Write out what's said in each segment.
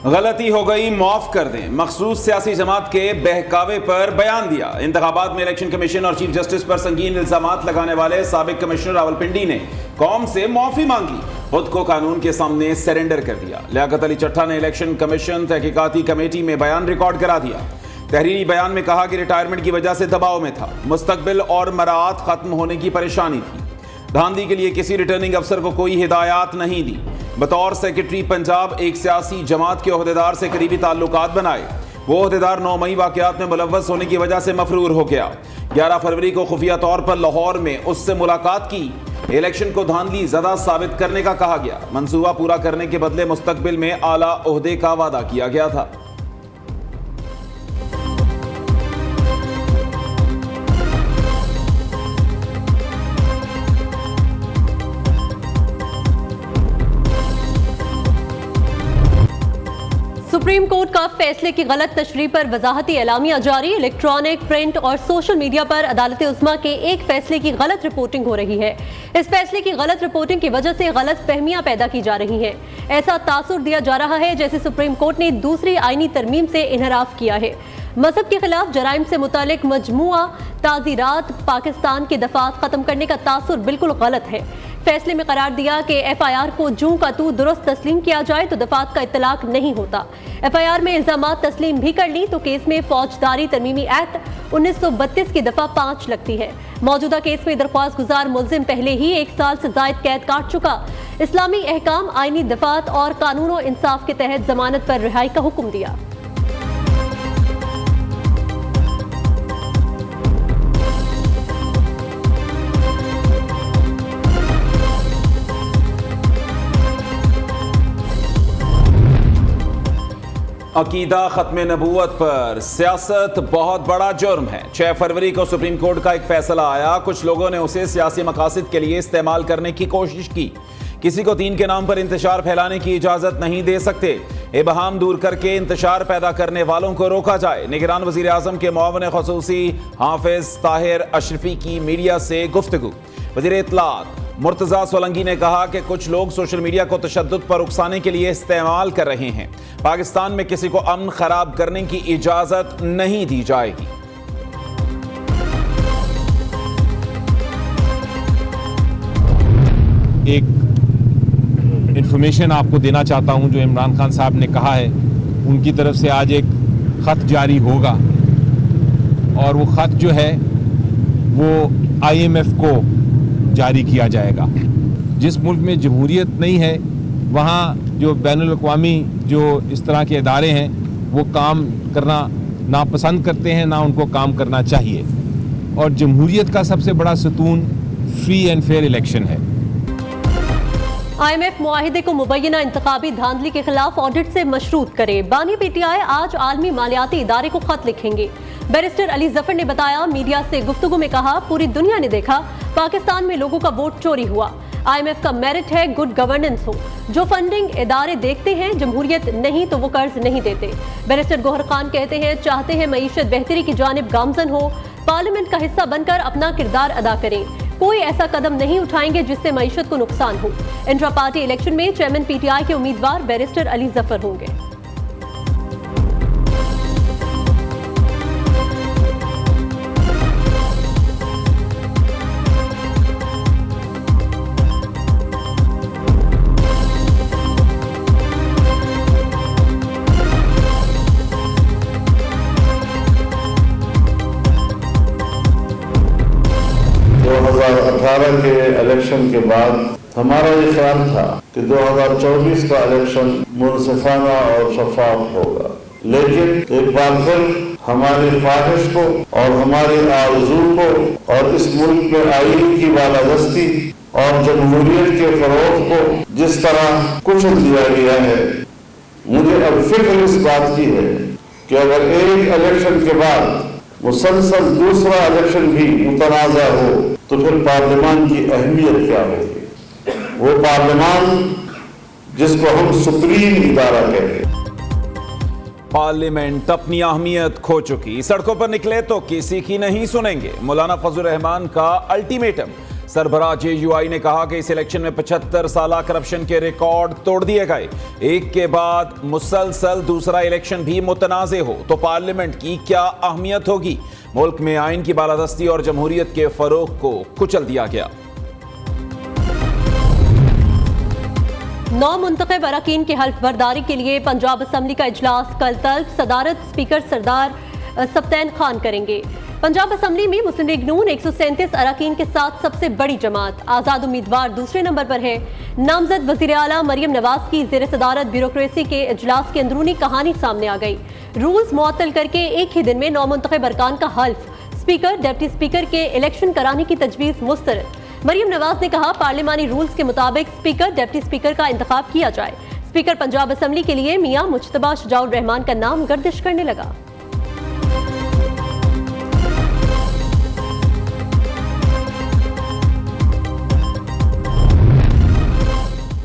गलती हो गई, माफ कर दें। मखसूस सियासी जमात के बहकावे पर बयान दिया। इंतखाबात में इलेक्शन कमीशन और चीफ जस्टिस पर संगीन इल्जामात लगाने वाले साबिक कमिश्नर रावलपिंडी ने कौम से माफी मांगी, खुद को कानून के सामने सरेंडर कर दिया। लियाकत अली चट्टा ने इलेक्शन कमीशन तहकीकाती कमेटी में बयान रिकॉर्ड करा दिया। तहरीरी बयान में कहा कि रिटायरमेंट की वजह से दबाव में था, मुस्तकबिल और मराआत खत्म होने की परेशानी थी। धांधली के लिए किसी रिटर्निंग अफसर को कोई हिदायत नहीं दी। बतौर सेक्रेटरी पंजाब एक सियासी जमात के ओहदेदार से करीबी ताल्लुकात बनाए। वो ओहदेदार 9 मई वाकयात में मुलव्वस होने की वजह से मफरूर हो गया। 11 फरवरी को खुफिया तौर पर लाहौर में उससे मुलाकात की। इलेक्शन को धांधली ज़दा साबित करने का कहा गया। मंसूबा पूरा करने के बदले मुस्तकबिल में आला ओहदे का वादा किया गया था। सुप्रीम कोर्ट का फैसले की गलत तशरीह पर वजाहती एलामिया जारी। इलेक्ट्रॉनिक, प्रिंट और सोशल मीडिया पर अदालत उस्मा के एक फैसले की गलत रिपोर्टिंग हो रही है। इस फैसले की गलत रिपोर्टिंग की वजह से गलत फहमियां पैदा की जा रही हैं। ऐसा तासुर दिया जा रहा है जैसे सुप्रीम कोर्ट ने दूसरी आईनी तरमीम से इनहराफ किया है। मजहब के खिलाफ जराइम से मुतालिक मजमुआ ताज़ीरात पाकिस्तान के दफात खत्म करने का तासुर बिल्कुल गलत है। फैसले में करार दिया कि FIR को जूं का तू दुरुस्त तस्लीम किया जाए तो दफात का इत्तलाक नहीं होता। FIR में इल्जामात तस्लीम भी कर ली तो केस में फौजदारी तरमीमी एक्ट 1932 की दफा 5 लगती है। मौजूदा केस में दरख्वास्त गुजार मुल्जिम पहले ही 1 साल से जायद कैद काट चुका। इस्लामी अहकाम, आईनी दफात और कानून और इंसाफ के तहत जमानत पर रिहाई का हुक्म दिया। अकीदा खत्म नबूवत पर सियासत बहुत बड़ा जुर्म है। 6 फरवरी को सुप्रीम कोर्ट का एक फैसला आया। कुछ लोगों ने उसे सियासी मकासद के लिए इस्तेमाल करने की कोशिश की। किसी को दीन के नाम पर इंतशार फैलाने की इजाजत नहीं दे सकते। इबहाम दूर करके इंतशार पैदा करने वालों को रोका जाए। निगरान वजीर आजम के मुआवन खसूसी हाफिज ताहिर अशरफी की मीडिया से गुफ्तगू। वजीर इत्तलात मुर्तजा सोलंकी ने कहा कि कुछ लोग सोशल मीडिया को तशद्दुद पर उकसाने के लिए इस्तेमाल कर रहे हैं। पाकिस्तान में किसी को अमन खराब करने की इजाजत नहीं दी जाएगी। एक इंफॉर्मेशन आपको देना चाहता हूं जो इमरान खान साहब ने कहा है। उनकी तरफ से आज एक खत जारी होगा और वो खत जो है वो IMF को जारी किया जाएगा। जिस मुल्क में जमहूरियत नहीं है वहाँ जो बैनुल अक़वामी जो इस तरह के इदारे हैं वो काम करना नापसंद करते हैं, ना उनको काम करना चाहिए। और जमहूरियत का सबसे बड़ा सतून फ्री एंड फेयर इलेक्शन है। IMF मुआहिदे को मुबैना इंतखाबी धांधली के खिलाफ ऑडिट से मशरूत करे। बानी PTI आज आलमी मालियाती इदारे को खत लिखेंगे। बैरिस्टर अली जफर ने बताया, मीडिया से गुफ्तगू में कहा, पूरी दुनिया ने देखा पाकिस्तान में लोगों का वोट चोरी हुआ। IMF का मेरिट है गुड गवर्नेंस हो। जो फंडिंग इदारे देखते हैं, जमहूरियत नहीं तो वो कर्ज नहीं देते। बैरिस्टर गौहर खान कहते हैं, चाहते हैं मईशत बेहतरी की जानिब गामजन हो, पार्लियामेंट का हिस्सा बनकर अपना किरदार अदा करें। कोई ऐसा कदम नहीं उठाएंगे जिससे मईशत को नुकसान हो। इंट्रा पार्टी इलेक्शन में चेयरमैन PTI के उम्मीदवार बैरिस्टर अली जफर होंगे। के इलेक्शन के बाद हमारा ये ख्याल था कि 2024 का इलेक्शन मुनसिफाना और शफाफ होगा, लेकिन एक बार फिर हमारी ख्वाहिश को और हमारी आरज़ू को और इस मुल्क में आईन की बालादस्ती और जमहूरियत के फरोग को जिस तरह कुचल दिया गया है, मुझे अब फिक्र इस बात की है कि अगर एक इलेक्शन के बाद मुसलसल दूसरा इलेक्शन भी मुतनाज़ा हो तो फिर पार्लियामान की अहमियत क्या होगी। वो पार्लियामान जिसको हम सुप्रीम इदारा कहते हैं। पार्लियामेंट अपनी अहमियत खो चुकी। सड़कों पर निकले तो किसी की नहीं सुनेंगे। मौलाना फजल रहमान का अल्टीमेटम। सरबराह JUI ने कहा कि इस इलेक्शन में 75 साल करप्शन के रिकॉर्ड तोड़ दिए गए। एक के बाद मुसलसल दूसरा इलेक्शन भी मुतनाज़े हो तो पार्लियामेंट की क्या अहमियत होगी। मुल्क में आइन की बालादस्ती और जमहूरियत के फरोग को कुचल दिया गया। 9 मुंतखब अरकान की हल्फ बर्दारी के लिए पंजाब असम्बली का इजलास कल तल्ख सदारत स्पीकर सरदार सब्तैन खान करेंगे। पंजाब असम्बली में मुस्लिम लीग नून 137 अरकान के साथ सबसे बड़ी जमात। आज़ाद उम्मीदवार दूसरे नंबर पर है। नामजद वज़ीर आला मरियम नवाज की ज़ेर सदारत ब्यूरोक्रेसी के इजलास की अंदरूनी कहानी सामने आ गई। रूल्स मुअत्तल करके एक ही दिन में 9 मुंतखब अरकान का हल्फ, स्पीकर, डिप्टी स्पीकर के इलेक्शन कराने की तजवीज़ मुस्तरद। मरियम नवाज ने कहा पार्लिमानी रूल्स के मुताबिक स्पीकर, डिप्टी स्पीकर का इंतखाब किया जाए। स्पीकर पंजाब असम्बली के लिए मियां मुज्तबा शुजाउर रहमान का नाम गर्दिश करने लगा।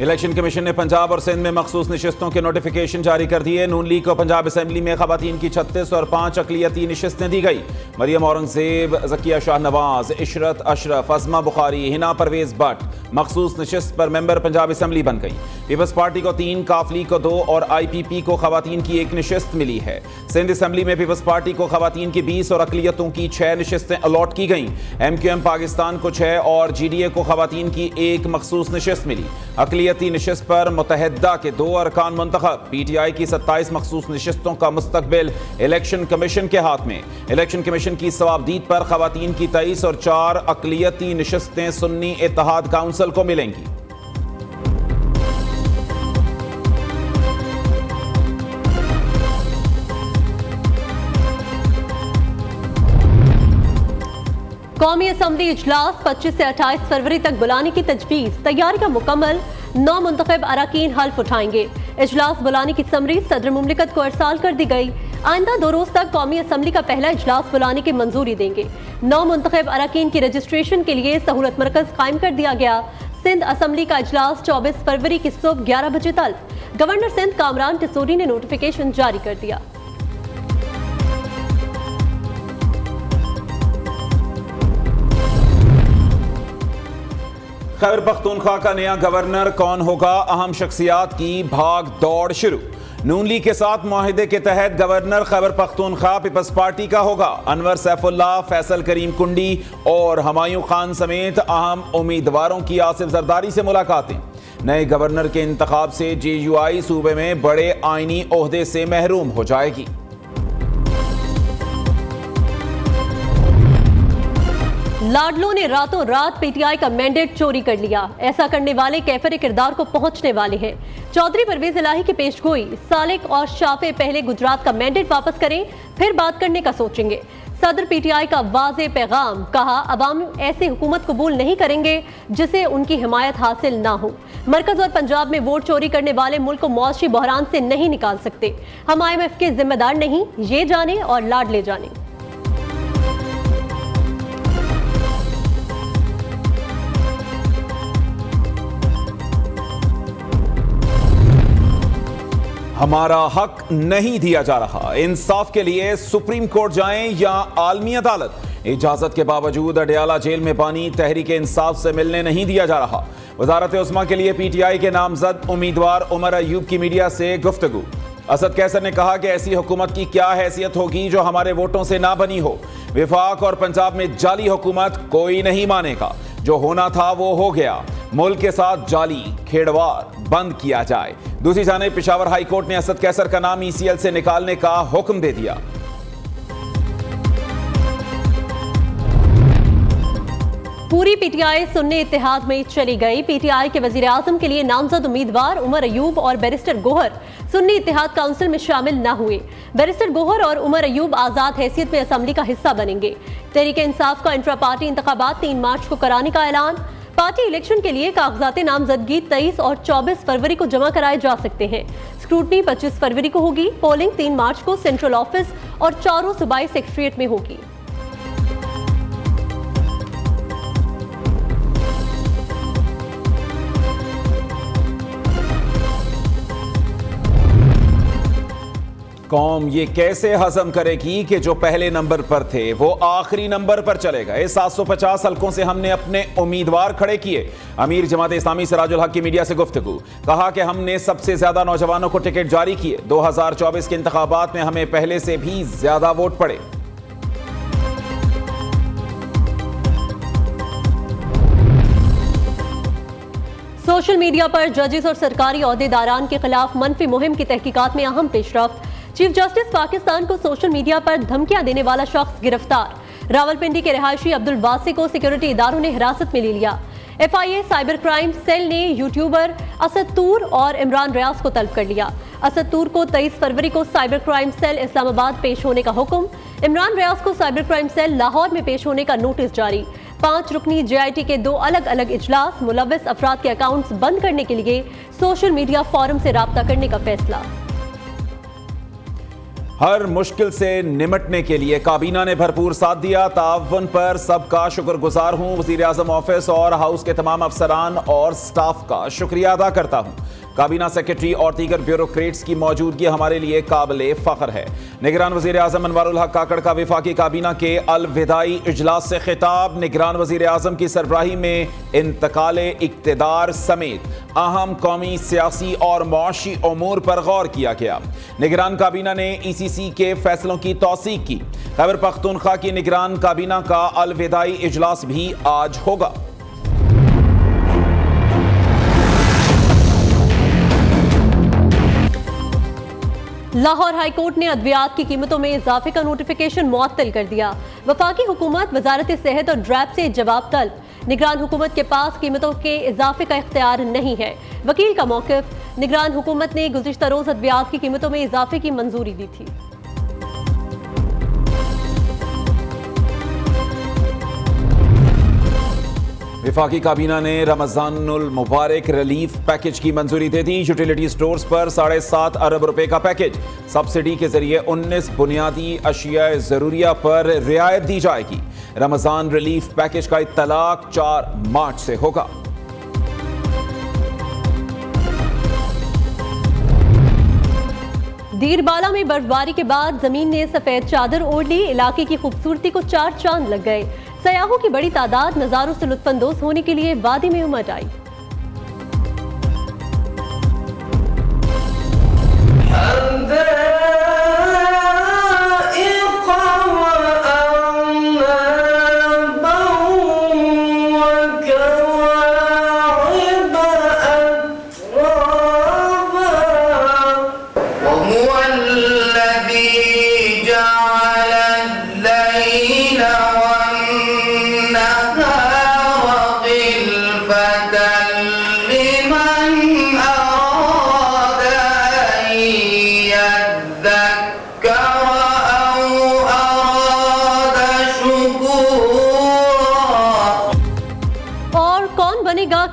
इलेक्शन कमीशन ने पंजाब और सिंध में मखसूस नशिस्तों के नोटिफिकेशन जारी कर दिए। नून लीग को पंजाब असम्बली में खवातीन की 36 और 5 अक़लियती नशिस्तें दी गई। मरियम औरंगजेब, ज़किया शाहनवाज, इशरत अशरफ, अज़मा बुखारी, हिना परवेज भट्ट मखसूस नशिस्त पर मेंबर पंजाब असम्बली बन गई। पीपल्स पार्टी को 3, काफ लीग को 2 और IPP को खवातीन की 1 नशिस्त मिली है। सिंध असम्बली में पीपल्स पार्टी को खवातीन की 20 और अक़लियतों की 6 नशिस्तें अलॉट की गईं। MQM पाकिस्तान को 6 और GDA को खवातीन की 1 मखसूस नशिस्त मिली। अक़लियती नशिस्त पर मुत्तहिदा के 2 अरकान मुंतखब। PTI की 27 मखसूस नशिस्तों का मुस्तकबिल इलेक्शन कमीशन के हाथ में। इलेक्शन कमीशन की सवाबदीद पर खवातीन की 23 और 4 अक़लियती नशिस्तें सुन्नी इत्तेहाद काउंसिल को मिलेंगी। कौमी असम्बली इजलास 25 से 28 फरवरी तक बुलाने की तजवीज़। तैयारी का मुकम्मल। 9 मुंतखब अरकान हल्फ उठाएंगे। इजलास बुलाने की समरी सदर मुमलिकत को अरसाल कर दी गई। आइंदा 2 रोज तक कौमी असम्बली का पहला इजलास बुलाने की मंजूरी देंगे। 9 मुंतखब अरकान की रजिस्ट्रेशन के लिए सहूलत मरकज कायम कर दिया गया। सिंध असम्बली का इजलास 24 फरवरी की सुबह 11 बजे तक। गवर्नर सिंध कामरान टिसोडी ने नोटिफिकेशन जारी कर दिया। खैबर पख्तूनख्वा का नया गवर्नर कौन होगा, अहम शख्सियात की भाग दौड़ शुरू। नून लीग के साथ मुआहिदे के तहत governor Khyber Pakhtunkhwa people's party का होगा। अनवर सैफुल्लाह, फैसल करीम कुंडी और हमायूं खान समेत अहम उम्मीदवारों की आसिफ जरदारी से मुलाकातें। नए गवर्नर के इंतखाब से JUI सूबे में बड़े आइनी ओहदे से महरूम हो जाएगी। लाडलो ने रातों रात PTI का मैंडेट चोरी कर लिया। ऐसा करने वाले कैफर किरदार को पहुंचने वाले हैं। चौधरी परवेज इलाही की पेशगोई। सालिक और शाफे पहले गुजरात का मैंडेट वापस करें, फिर बात करने का सोचेंगे। सदर PTI का वाज़े पैगाम। कहा अवाम ऐसी हुकूमत कबूल नहीं करेंगे जिसे उनकी हिमायत हासिल ना हो। मरकज और पंजाब में वोट चोरी करने वाले मुल्क को मुआशी बहरान से नहीं निकाल सकते। हम IMF के जिम्मेदार नहीं, ये जाने और लाड ले जाने। हमारा हक नहीं दिया जा रहा। इंसाफ के लिए सुप्रीम कोर्ट जाएं या आलमी अदालत। इजाजत के बावजूद अडयाला जेल में पानी तहरीक इंसाफ से मिलने नहीं दिया जा रहा। वजारत उस्मा के लिए PTI के नामजद उम्मीदवार उमर अयूब की मीडिया से गुफ्तगू। असद कैसर ने कहा कि ऐसी हुकूमत की क्या हैसियत होगी जो हमारे वोटों से ना बनी हो। विफाक और पंजाब में जाली हुकूमत कोई नहीं मानेगा। जो होना था वो हो गया। मुल्क के साथ जाली खेड़वार बंद किया जाए। दूसरी जानिब पेशावर हाई कोर्ट ने असद कैसर का नाम ECL से निकालने का हुक्म दे दिया। पूरी PTI सुन्नी इत्तेहाद में चली गई। PTI के वजीर आजम के लिए नामजद उम्मीदवार उमर अयूब और बैरिस्टर गोहर सुन्नी इत्तेहाद काउंसिल में शामिल न हुए। बैरिस्टर गोहर और उमर अयूब आजाद हैसियत में असम्बली का हिस्सा बनेंगे। तहरीक इंसाफ का इंट्रा पार्टी इंतखाबात 3 मार्च को कराने का ऐलान। पार्टी इलेक्शन के लिए कागजात नामजदगी 23 और 24 फरवरी को जमा कराए जा सकते हैं। स्क्रूटनी 25 फरवरी को होगी। पोलिंग 3 मार्च को सेंट्रल ऑफिस और चारों सूबाई सेक्रेटरीट में होगी। कौम ये कैसे हजम करेगी कि जो पहले नंबर पर थे वो आखिरी नंबर पर चले गए। 750 हलकों से हमने अपने उम्मीदवार खड़े किए। अमीर जमात इस्लामी सिराजुल हक की मीडिया से गुफ्तगू, कहा कि हमने सबसे ज्यादा नौजवानों को टिकट जारी किए। 2024 के इंतखाबात में हमें पहले से भी ज्यादा वोट पड़े। सोशल मीडिया पर जजेस और सरकारी ओहदेदारान के खिलाफ मनफी मुहिम की तहकीकात में अहम पेशरफ्त। चीफ जस्टिस पाकिस्तान को सोशल मीडिया पर धमकियां देने वाला शख्स गिरफ्तार। रावलपिंडी के रिहायशी अब्दुल वासी को सिक्योरिटी इदारों ने हिरासत में ले लिया। FIA साइबर क्राइम सेल ने यूट्यूबर असद तूर और इमरान रियाज को तलब कर लिया। असद तूर को 23 फरवरी को साइबर क्राइम सेल इस्लामाबाद पेश होने का हुक्म। इमरान रियाज को साइबर क्राइम सेल लाहौर में पेश होने का नोटिस जारी। 5 रुकनी JIT के 2 अलग अलग इजलास, मुलव्वस अफराद के अकाउंट्स बंद करने के लिए सोशल मीडिया फोरम से राब्ता करने का फैसला। हर मुश्किल से निमटने के लिए काबीना ने भरपूर साथ दिया। ताउन पर सबका शुक्रगुजार हूं। वज़ीर आज़म ऑफिस और हाउस के तमाम अफसरान और स्टाफ का शुक्रिया अदा करता हूं। काबीना सेक्रेटरी और दीगर ब्यूरोक्रेट्स की मौजूदगी हमारे लिए काबिले फ़ख्र है। निगरान वज़ीर आज़म अनवारुल हक काकड़ का वफाकी काबीना के अलविदाई इजलास से खिताब। निगरान वज़ीर आज़म की सरबराही में इंतकाले इक़्तिदार समेत अहम कौमी, सियासी और मुआशी उमूर पर गौर किया गया। निगरान काबीना ने ECC के फैसलों की तौसीक की। खैबर पख्तूनख्वा की निगरान काबीना का अलविदाई इजलास भी आज होगा। लाहौर हाई कोर्ट ने अद्वियात की कीमतों में इजाफे का नोटिफिकेशन मुअत्तल कर दिया। वफाकी हुकूमत, वजारत सेहत और ड्रैब से जवाब तलब। निगरान हुकूमत के पास कीमतों के इजाफे का इख्तियार नहीं है। वकील का मौक़िफ़, निगरान हुकूमत ने गुज़िश्ता रोज अद्वियात की कीमतों में इजाफे की मंजूरी दी थी। वफाकी काबीना ने रमजानुल मुबारक रिलीफ पैकेज की मंजूरी दे दी। यूटिलिटी स्टोर्स पर 7.5 अरब रुपए का पैकेज, सब्सिडी के जरिए 19 बुनियादी अशिया जरूरिया पर रियायत दी जाएगी। रमजान रिलीफ पैकेज का इत्तलाक 4 मार्च से होगा। दीरबाला में बर्फबारी के बाद जमीन ने सफेद चादर ओढ़ ली। इलाके की खूबसूरती को 4 चांद लग गए। सयाहों की बड़ी तादाद नजारों से लुत्फानंदोज होने के लिए वादी में उमड़ आई।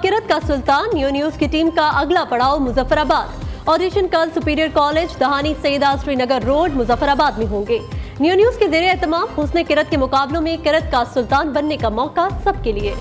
किरत का सुल्तान। न्यू न्यूज़ की टीम का अगला पड़ाव मुजफ्फराबाद। ऑडिशन कल सुपीरियर कॉलेज, दहानी सईदा श्रीनगर रोड, मुजफ्फराबाद में होंगे। न्यू न्यूज़ के ज़ेरे एहतमाम हुस्न किरत के मुकाबलों में किरत का सुल्तान बनने का मौका सबके लिए।